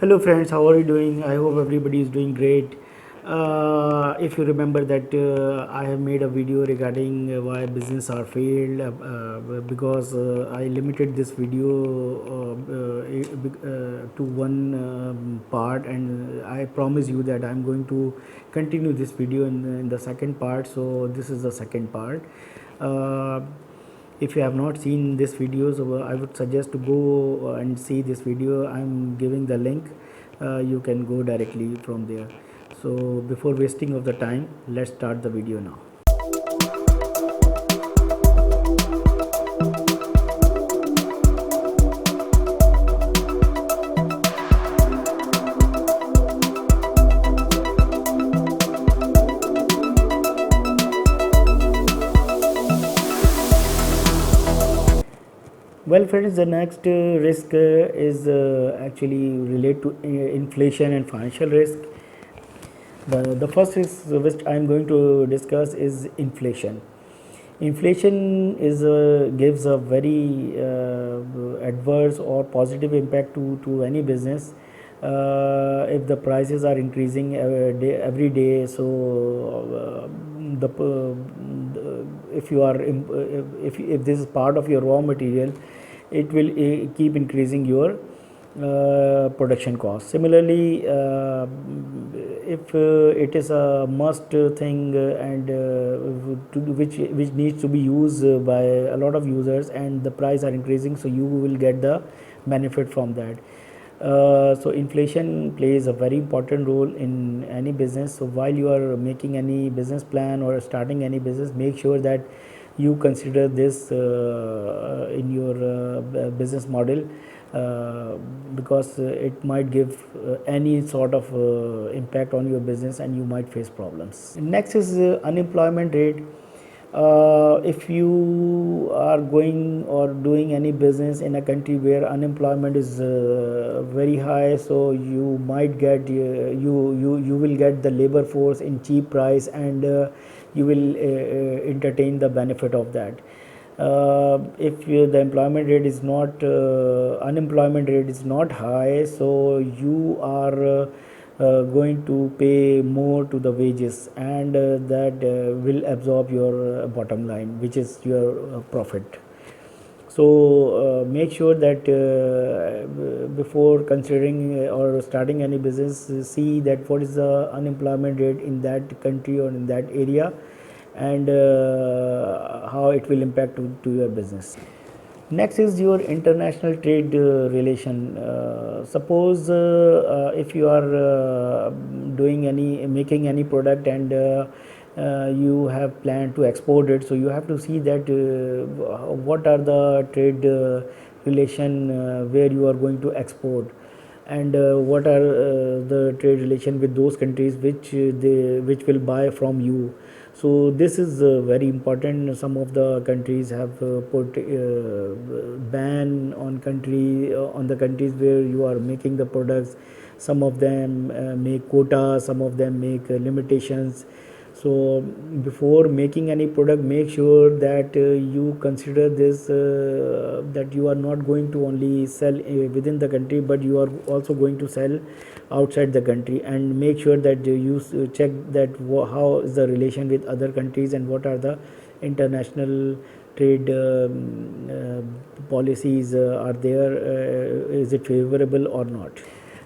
Hello friends, how are you doing? I hope everybody is doing great. If you remember that I have made a video regarding why business are failed because I limited this video to one part, and I promise you that I'm going to continue this video in the second part. So this is the second part. Uh, if you have not seen this video, so I would suggest to go and see this video. I'm giving the link. You can go directly from there. So before wasting of the time, let's start the video now. Well, friends, the next risk is actually related to inflation and financial risk. The first risk which I am going to discuss is inflation. Inflation is gives a very adverse or positive impact to any business if the prices are increasing every day. So if you are if this is part of your raw material, it will keep increasing your production cost. Similarly, if it is a must thing which needs to be used by a lot of users, and the price are increasing, so you will get the benefit from that. So inflation plays a very important role in any business. So while you are making any business plan or starting any business, make sure that you consider this in your business model, because it might give any sort of impact on your business, and you might face problems. Next is unemployment rate. If you are going or doing any business in a country where unemployment is very high, so you might get you will get the labor force in cheap price, and you will entertain the benefit of that. If the employment rate is not unemployment rate is not high, so you are going to pay more to the wages, and that will absorb your bottom line, which is your profit. So make sure that before considering or starting any business, see that what is the unemployment rate in that country or in that area, and how it will impact to your business. Next is your international trade relation. Suppose if you are doing any making any product, and you have planned to export it, so you have to see that what are the trade relation where you are going to export, and what are the trade relation with those countries which will buy from you. So this is very important. Some of the countries have put ban on the countries where you are making the products. Some of them make quota, some of them make limitations. So before making any product, make sure that you consider this, that you are not going to only sell within the country, but you are also going to sell outside the country, and make sure that you check that how is the relation with other countries, and what are the international trade policies are there, is it favorable or not.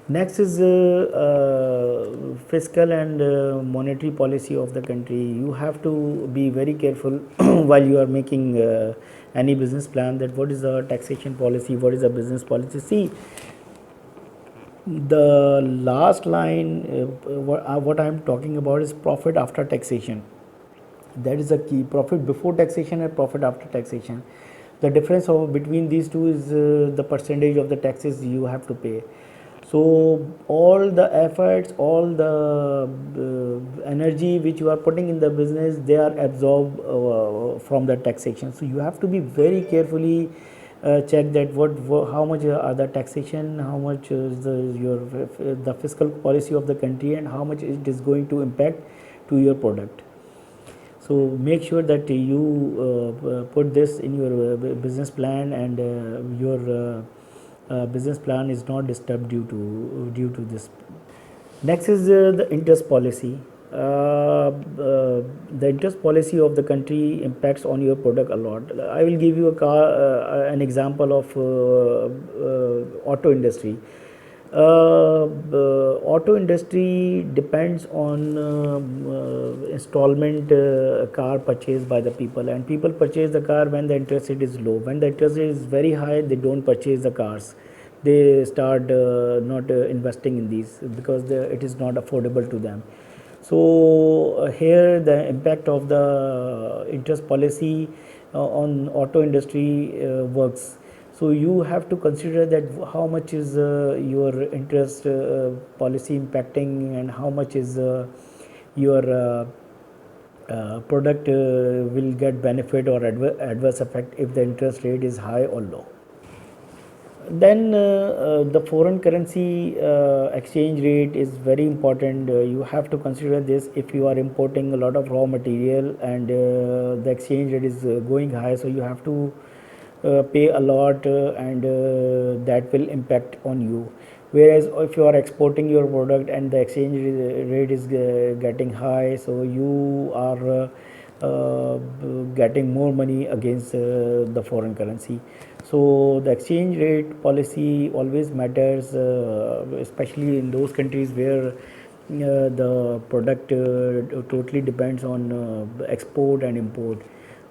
Next is fiscal and monetary policy of the country. You have to be very careful while you are making any business plan, that what is the taxation policy, what is the business policy. See, the last line, what I am talking about is profit after taxation. That is the key. Profit before taxation and profit after taxation. The difference between these two is the percentage of the taxes you have to pay. So all the efforts, all the energy which you are putting in the business, they are absorbed from the taxation. So you have to be very carefully check that how much are the taxation, how much is the fiscal policy of the country, and how much it is going to impact to your product. So make sure that you put this in your business plan, and your business plan is not disturbed due to this. Next is the interest policy. The interest policy of the country impacts on your product a lot. I will give you an example of auto industry. The auto industry depends on installment car purchased by the people, and people purchase the car when the interest rate is low. When the interest rate is very high, they don't purchase the cars. They start not investing in these because it is not affordable to them. So here the impact of the interest policy on auto industry works. So you have to consider that how much is your interest policy impacting, and how much is your product will get benefit or adverse effect if the interest rate is high or low. Then the foreign currency exchange rate is very important. You have to consider this if you are importing a lot of raw material and the exchange rate is going high, so you have to pay a lot, and that will impact on you. Whereas if you are exporting your product and the exchange rate is getting high, so you are getting more money against the foreign currency. So the exchange rate policy always matters, especially in those countries where the product totally depends on export and import.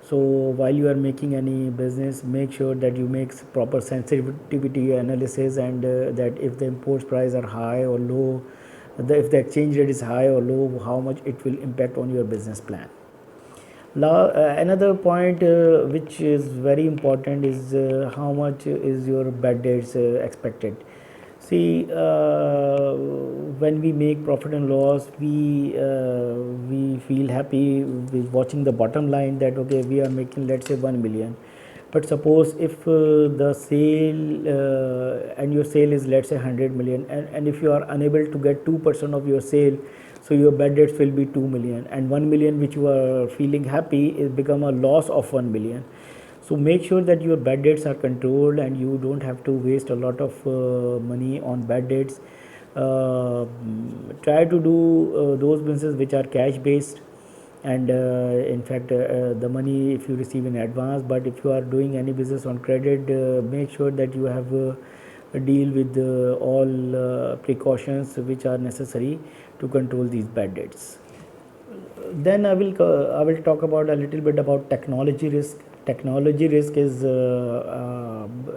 So while you are making any business, make sure that you make proper sensitivity analysis, and that if the import price are high or low, if the exchange rate is high or low, how much it will impact on your business plan. Another point which is very important is how much is your bad debts expected. See, when we make profit and loss, we feel happy with watching the bottom line, that okay, we are making, let's say, 1 million. But suppose if the sale and your sale is, let's say, 100 million, and if you are unable to get 2% of your sale, so your bad debts will be 2 million, and 1 million which you are feeling happy is become a loss of 1 million. So make sure that your bad debts are controlled, and you don't have to waste a lot of money on bad debts. Try to do those businesses which are cash based, and in fact the money if you receive in advance. But if you are doing any business on credit, make sure that you have a deal with all precautions which are necessary to control these bad debts. Then I will talk about a little bit about technology risk. Technology risk is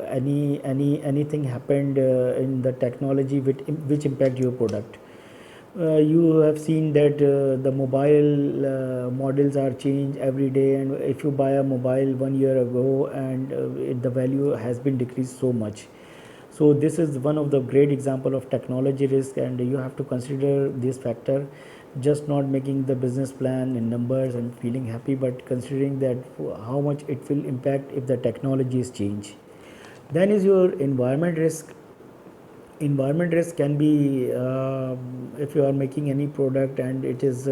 anything happened in the technology which impact your product. You have seen that the mobile models are changed every day, and if you buy a mobile 1 year ago, and the value has been decreased so much. So this is one of the great example of technology risk, and you have to consider this factor. Just not making the business plan in numbers and feeling happy, but considering that how much it will impact if the technology is changed. Then is your environment risk. Environment risk can be if you are making any product and it is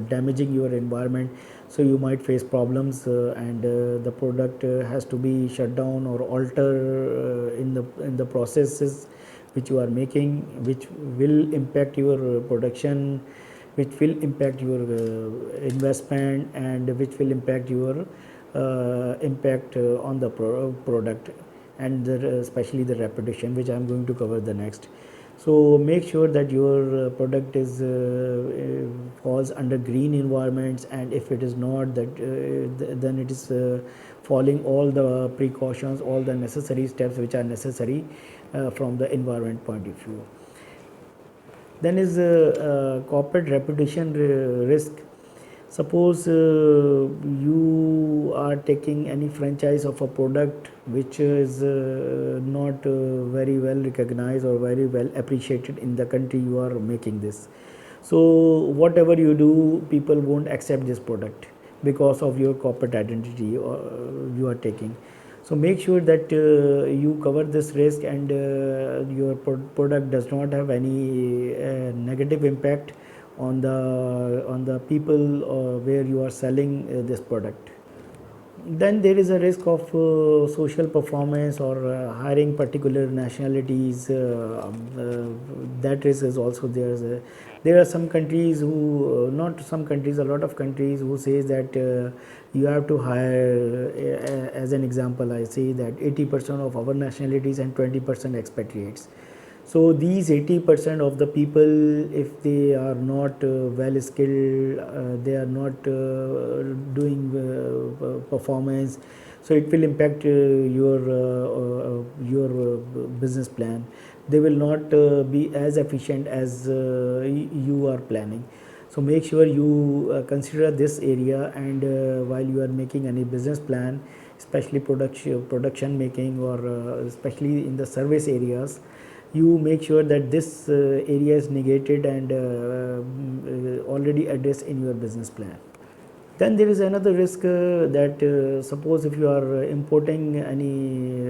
damaging your environment, so you might face problems, and the product has to be shut down or alter in the processes which you are making, which will impact your production, which will impact your investment, and which will impact your impact on the product, and especially the reputation, which I am going to cover the next. So make sure that your product is falls under green environments, and if it is not, that then it is following all the precautions, all the necessary steps which are necessary from the environment point of view. Then is corporate reputation risk. Suppose you are taking any franchise of a product which is not very well recognized or very well appreciated in the country you are making this. So whatever you do, people won't accept this product because of your corporate identity you are taking. So make sure that you cover this risk, and your product does not have any negative impact on the people where you are selling this product. Then there is a risk of social performance or hiring particular nationalities. That risk is also there. There are some countries who, not some countries, a lot of countries who says that you have to hire, as an example, I say that 80% of our nationalities and 20% expatriates. So these 80% of the people, if they are not well skilled, they are not doing performance, so it will impact your business plan. They will not be as efficient as you are planning. So make sure you consider this area, and while you are making any business plan, especially production making, or especially in the service areas, you make sure that this area is negated and already addressed in your business plan. Then there is another risk that suppose if you are importing any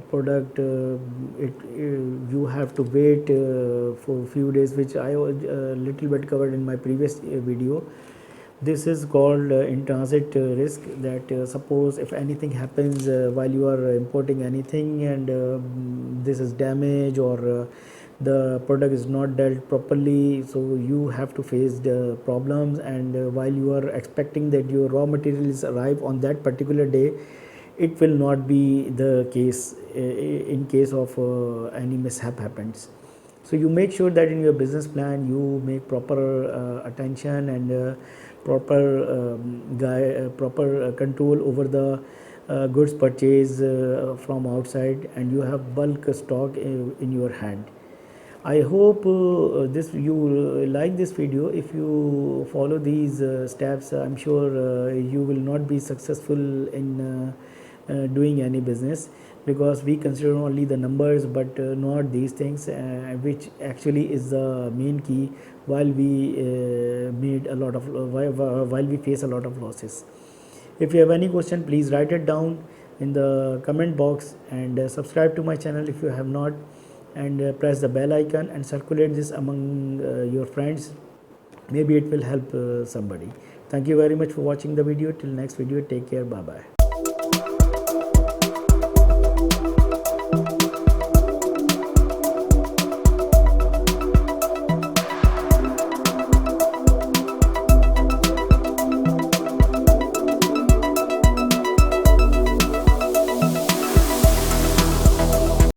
product, you have to wait for a few days, which I little bit covered in my previous video. This is called in transit risk, that suppose if anything happens while you are importing anything, and this is damage, or the product is not dealt properly, so you have to face the problems. And while you are expecting that your raw materials arrive on that particular day, it will not be the case in case of any mishap happens. So you make sure that in your business plan you make proper attention and proper control over the goods purchase from outside, and you have bulk stock in your hand. I hope this you like this video. If you follow these steps, I'm sure you will not be successful in doing any business, because we consider only the numbers, but not these things, which actually is the main key while we made a lot of while we face a lot of losses. If you have any question, please write it down in the comment box, and subscribe to my channel if you have not, and press the bell icon and circulate this among your friends. Maybe it will help somebody. Thank you very much for watching the video. Till next video, take care. Bye bye.